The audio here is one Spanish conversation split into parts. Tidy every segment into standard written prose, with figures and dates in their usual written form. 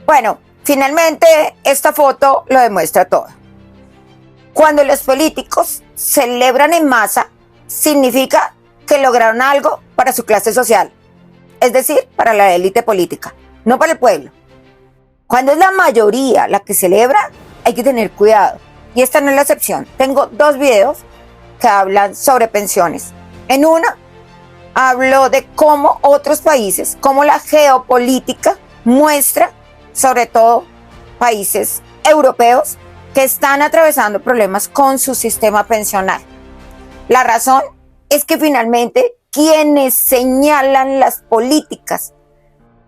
Bueno, finalmente esta foto lo demuestra todo. Cuando los políticos celebran en masa, significa que lograron algo para su clase social, es decir, para la élite política, no para el pueblo. Cuando es la mayoría la que celebra, hay que tener cuidado. Y esta no es la excepción. Tengo 2 videos que hablan sobre pensiones. En una, hablo de cómo otros países, cómo la geopolítica muestra, sobre todo países europeos, que están atravesando problemas con su sistema pensional. La razón es que finalmente quienes señalan las políticas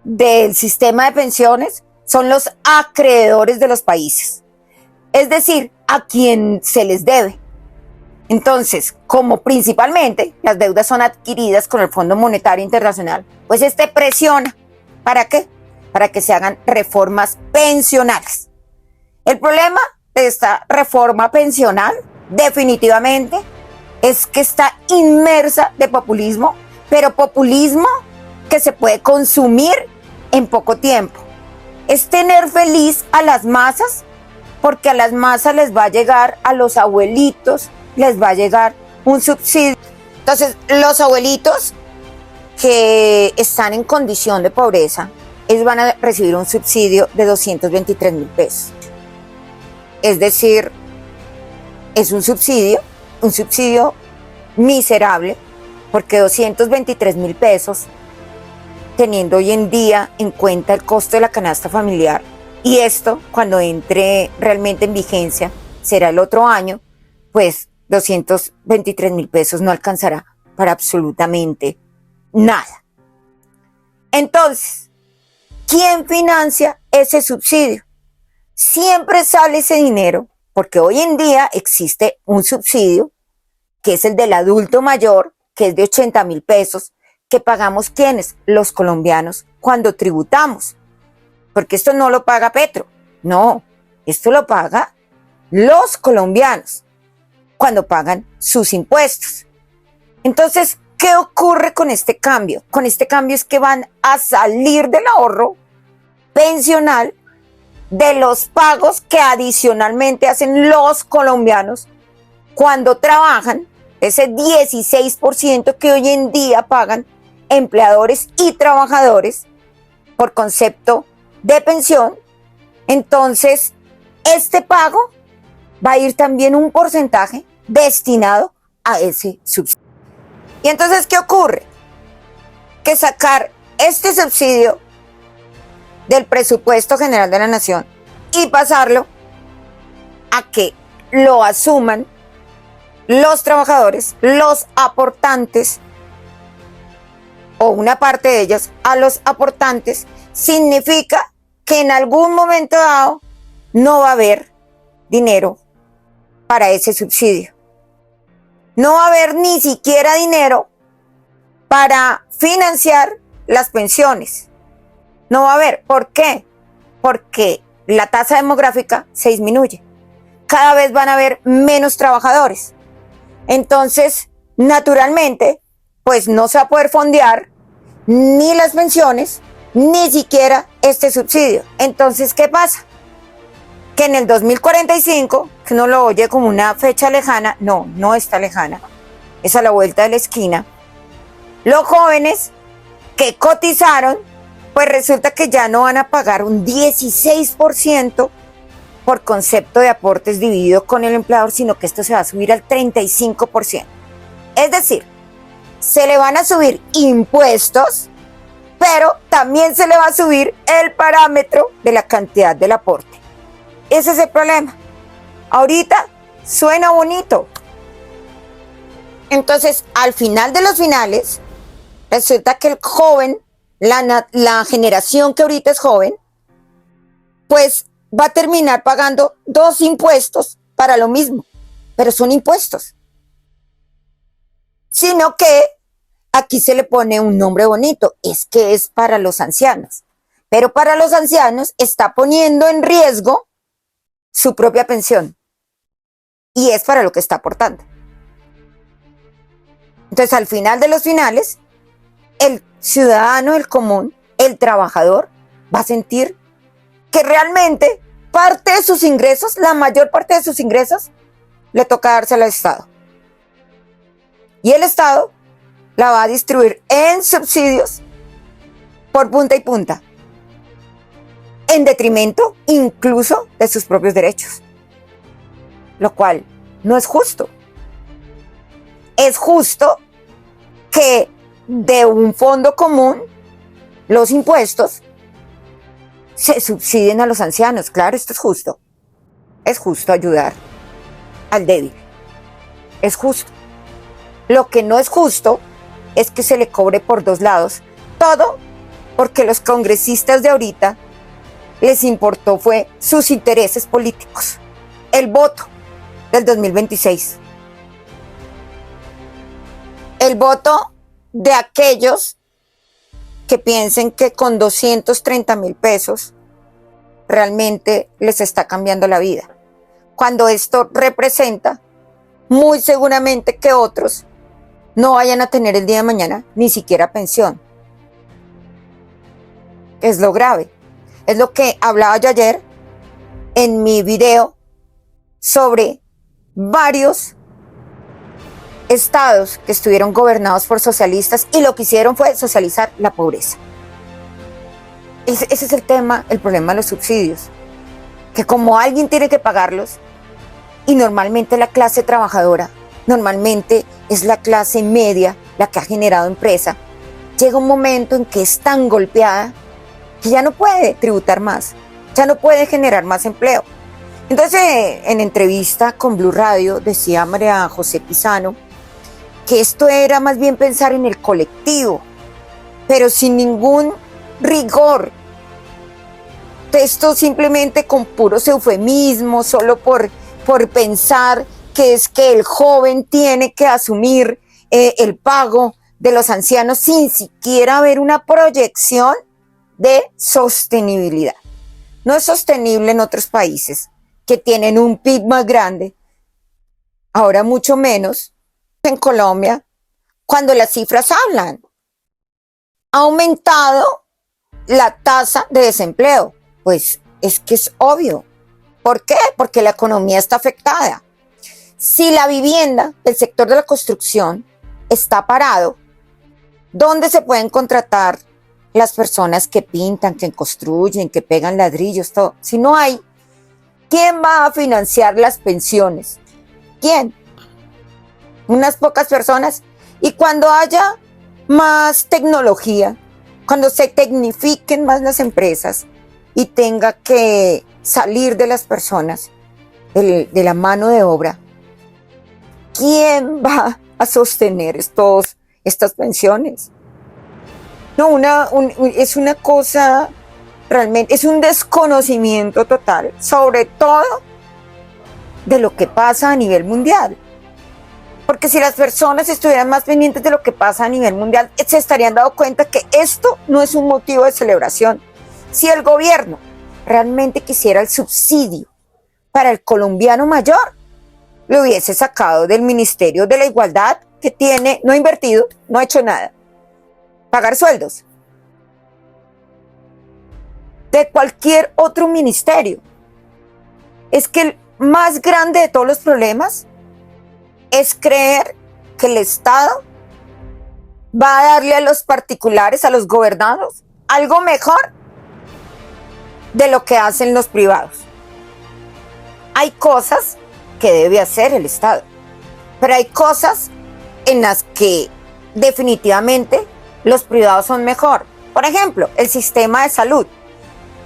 del sistema de pensiones son los acreedores de los países, es decir, a quien se les debe. Entonces, como principalmente las deudas son adquiridas con el Fondo Monetario Internacional, pues este presiona. ¿Para qué? Para que se hagan reformas pensionales. El problema de esta reforma pensional, definitivamente, es que está inmersa de populismo, pero populismo que se puede consumir en poco tiempo. Es tener feliz a las masas, porque a las masas les va a llegar, a los abuelitos, les va a llegar un subsidio. Entonces, los abuelitos que están en condición de pobreza, ellos van a recibir un subsidio de 223,000 pesos. Es decir, es un subsidio miserable, porque 223,000 pesos, teniendo hoy en día en cuenta el costo de la canasta familiar, y esto cuando entre realmente en vigencia será el otro año, pues 223,000 pesos no alcanzará para absolutamente nada. Entonces, ¿quién financia ese subsidio? Siempre sale ese dinero, porque hoy en día existe un subsidio, que es el del adulto mayor, que es de 80,000 pesos, que pagamos ¿quiénes? Los colombianos, cuando tributamos. Porque esto no lo paga Petro, no, esto lo paga los colombianos, cuando pagan sus impuestos. Entonces, ¿qué ocurre con este cambio? Con este cambio es que van a salir del ahorro pensional, de los pagos que adicionalmente hacen los colombianos cuando trabajan, ese 16% que hoy en día pagan empleadores y trabajadores por concepto de pensión. Entonces, este pago va a ir también un porcentaje destinado a ese subsidio. Y entonces, ¿qué ocurre? Que sacar este subsidio del presupuesto general de la nación y pasarlo a que lo asuman los trabajadores, los aportantes, o una parte de ellos a los aportantes, significa que en algún momento dado no va a haber dinero para ese subsidio. No va a haber ni siquiera dinero para financiar las pensiones. No va a haber. ¿Por qué? Porque la tasa demográfica se disminuye. Cada vez van a haber menos trabajadores. Entonces, naturalmente, pues no se va a poder fondear ni las pensiones, ni siquiera este subsidio. Entonces, ¿qué pasa? Que en el 2045, que uno lo oye como una fecha lejana, no está lejana, es a la vuelta de la esquina, los jóvenes que cotizaron, pues resulta que ya no van a pagar un 16% por concepto de aportes dividido con el empleador, sino que esto se va a subir al 35%. Es decir, se le van a subir impuestos, pero también se le va a subir el parámetro de la cantidad del aporte. Ese es el problema. Ahorita suena bonito. Entonces, al final de los finales, resulta que el joven, la generación que ahorita es joven, pues va a terminar pagando 2 impuestos para lo mismo, pero son impuestos. sino que aquí se le pone un nombre bonito, es que es para los ancianos, pero para los ancianos está poniendo en riesgo su propia pensión y es para lo que está aportando. Entonces, al final de los finales, el ciudadano, el común, el trabajador, va a sentir que realmente parte de sus ingresos, la mayor parte de sus ingresos, le toca dársela al Estado. Y el Estado la va a distribuir en subsidios por punta y punta, en detrimento incluso de sus propios derechos, lo cual no es justo. Es justo que de un fondo común los impuestos se subsidien a los ancianos. Claro, esto es justo. Es justo ayudar al débil. Es justo. Lo que no es justo es que se le cobre por dos lados. Todo porque los congresistas de ahorita les importó fue sus intereses políticos. El voto del 2026. El voto de aquellos que piensen que con 230,000 pesos realmente les está cambiando la vida. Cuando esto representa muy seguramente que otros no vayan a tener el día de mañana ni siquiera pensión. Es lo grave. Es lo que hablaba yo ayer en mi video sobre varios estados que estuvieron gobernados por socialistas y lo que hicieron fue socializar la pobreza. Ese es el tema, el problema de los subsidios. Que como alguien tiene que pagarlos, y normalmente la clase trabajadora, normalmente es la clase media la que ha generado empresa, llega un momento en que es tan golpeada que ya no puede tributar más, ya no puede generar más empleo. Entonces, en entrevista con Blue Radio, decía María José Pizano que esto era más bien pensar en el colectivo, pero sin ningún rigor. Esto simplemente con puros eufemismos, solo por pensar que es que el joven tiene que asumir el pago de los ancianos sin siquiera ver una proyección de sostenibilidad. No es sostenible en otros países que tienen un PIB más grande, ahora mucho menos en Colombia, cuando las cifras hablan. Ha aumentado la tasa de desempleo. Pues es que es obvio. ¿Por qué? Porque la economía está afectada. Si la vivienda, el sector de la construcción, está parado, ¿dónde se pueden contratar las personas que pintan, que construyen, que pegan ladrillos, todo? Si no hay, ¿quién va a financiar las pensiones? ¿Quién? Unas pocas personas. Y cuando haya más tecnología, cuando se tecnifiquen más las empresas y tenga que salir de las personas, de la mano de obra, ¿quién va a sostener estas pensiones? No, es una cosa, realmente, es un desconocimiento total, sobre todo de lo que pasa a nivel mundial. Porque si las personas estuvieran más pendientes de lo que pasa a nivel mundial, se estarían dando cuenta que esto no es un motivo de celebración. Si el gobierno realmente quisiera el subsidio para el colombiano mayor, lo hubiese sacado del Ministerio de la Igualdad, que no ha invertido, no ha hecho nada. Pagar sueldos. De cualquier otro ministerio. Es que el más grande de todos los problemas es creer que el Estado va a darle a los particulares, a los gobernados, algo mejor de lo que hacen los privados. Hay cosas que debe hacer el Estado, pero hay cosas en las que definitivamente los privados son mejor. Por ejemplo, el sistema de salud.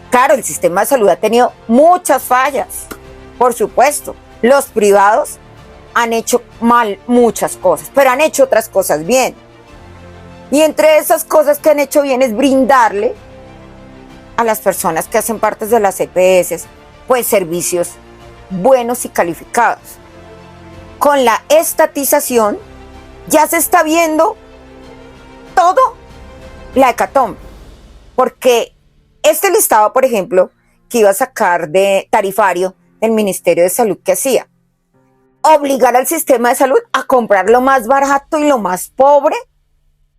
Claro, el sistema de salud ha tenido muchas fallas, por supuesto. Los privados han hecho mal muchas cosas, pero han hecho otras cosas bien. Y entre esas cosas que han hecho bien es brindarle a las personas que hacen parte de las EPS, pues servicios buenos y calificados. Con la estatización ya se está viendo todo la hecatombe, porque este listado, por ejemplo, que iba a sacar de tarifario del Ministerio de Salud, que hacía obligar al sistema de salud a comprar lo más barato y lo más pobre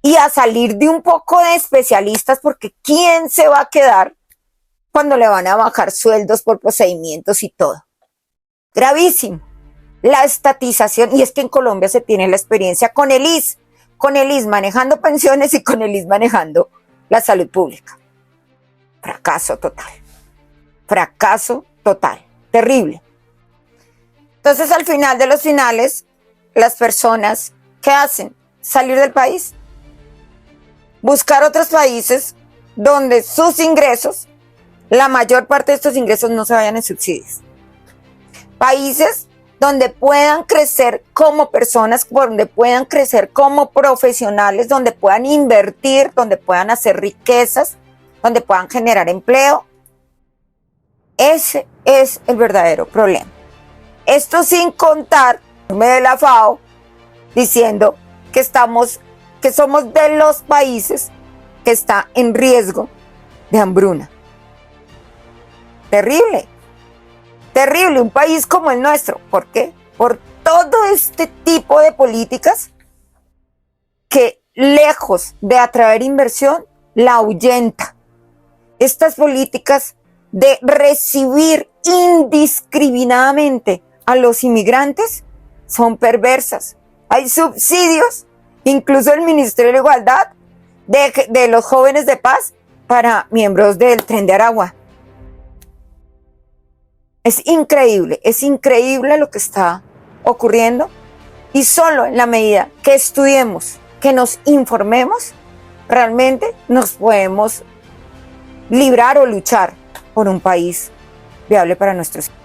y a salir de un poco de especialistas, porque ¿quién se va a quedar cuando le van a bajar sueldos por procedimientos y todo? Gravísimo. La estatización, y es que en Colombia se tiene la experiencia con el IS manejando pensiones y con el IS manejando la salud pública. Fracaso total, terrible. Entonces, al final de los finales, las personas, ¿qué hacen? Salir del país, buscar otros países donde sus ingresos, la mayor parte de estos ingresos no se vayan en subsidios. Países donde puedan crecer como personas, donde puedan crecer como profesionales, donde puedan invertir, donde puedan hacer riquezas, donde puedan generar empleo. Ese es el verdadero problema. Esto sin contar de la FAO diciendo que somos de los países que está en riesgo de hambruna. Terrible, terrible, un país como el nuestro. ¿Por qué? Por todo este tipo de políticas que, lejos de atraer inversión, la ahuyenta. Estas políticas de recibir indiscriminadamente a los inmigrantes son perversas. Hay subsidios, incluso el Ministerio de Igualdad, de los jóvenes de paz para miembros del Tren de Aragua. Es increíble lo que está ocurriendo, y solo en la medida que estudiemos, que nos informemos, realmente nos podemos librar o luchar por un país viable para nuestros hijos.